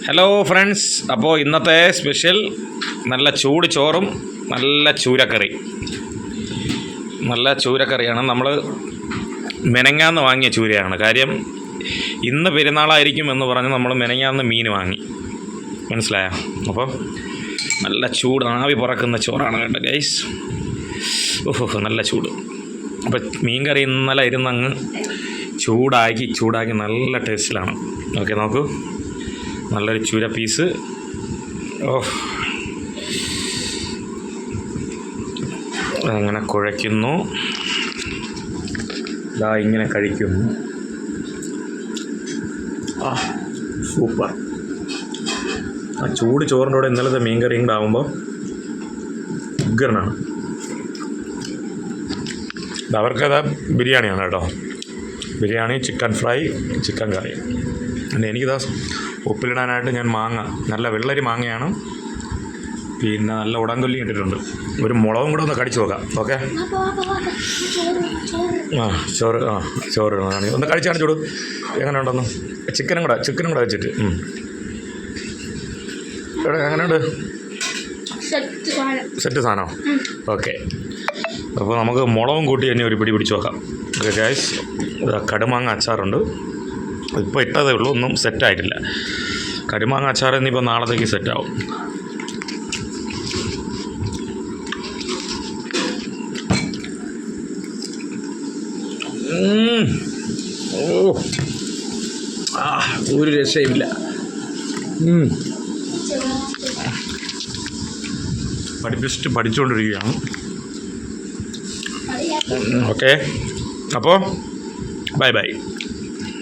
Hello friends, അപ്പോൾ ഇന്നത്തെ special നല്ല ചൂട് ചോറും നല്ല ചൂരക്കറി. നല്ല ചൂരക്കറിയാണ്. നമ്മൾ മെനങ്ങാന്ന് വാങ്ങിയ ചൂരയാണ്. കാര്യം ഇന്ന് പെരുന്നാളായിരിക്കും എന്ന് പറഞ്ഞ് നമ്മൾ മെനങ്ങാന്ന് മീൻ വാങ്ങി, മനസ്സിലായോ? അപ്പോൾ നല്ല ചൂട് ആവി പറക്കുന്ന ചോറാണ് കേട്ടോ ഗൈസ്. ഓഹോ, നല്ല ചൂട്. അപ്പോൾ മീൻ കറി ഇന്നലെ ഇരുന്നങ്ങ് ചൂടാക്കി നല്ല ടേസ്റ്റിലാണ്. ഓക്കെ, നോക്കൂ, നല്ലൊരു ചൂര പീസ്. അങ്ങനെ കുഴയ്ക്കുന്നു, ഇതാ ഇങ്ങനെ കഴിക്കുന്നു. സൂപ്പർ. ആ ചൂട് ചോറിൻ്റെ കൂടെ ഇന്നലത്തെ മീൻ കറിയും കൂടെ ആകുമ്പോൾ ഉഗ്രനാണ്. അവർക്കത് ബിരിയാണിയാണ് കേട്ടോ. ബിരിയാണി, ചിക്കൻ ഫ്രൈ, ചിക്കൻ കറി. പിന്നെ എനിക്കിതാ ഉപ്പിലിടാനായിട്ട് ഞാൻ മാങ്ങ, നല്ല വെള്ളരി മാങ്ങയാണ്, പിന്നെ നല്ല ഉടങ്കൊല്ലി ഇട്ടിട്ടുണ്ട്. ഒരു മുളകും കൂടെ ഒന്ന് കടിച്ചു നോക്കാം. ഓക്കെ, ചോറ് ഒന്ന് കഴിച്ച് കാണിച്ചോളൂ എങ്ങനെ ഉണ്ടെന്ന്. ചിക്കനും കൂടെ വെച്ചിട്ട് എങ്ങനെയുണ്ട്? സെറ്റ് സാധനം. ഓക്കെ, അപ്പോൾ നമുക്ക് മുളകും കൂട്ടി തന്നെ ഒരു പിടി പിടിച്ച് നോക്കാം. ഓക്കെ ഗൈസ്, കടുമാങ്ങ അച്ചാറുണ്ട്. ഇപ്പോൾ ഇട്ടതേ ഉള്ളൂ, ഒന്നും സെറ്റായിട്ടില്ല. കടുമാങ്ങ അച്ചാർ എന്നിപ്പോൾ നാളത്തേക്ക് സെറ്റാവും. ഒരു രക്ഷയുമില്ല. പഠിച്ചുകൊണ്ടിരിക്കുകയാണ്. ഓക്കെ, അപ്പോൾ ബൈ.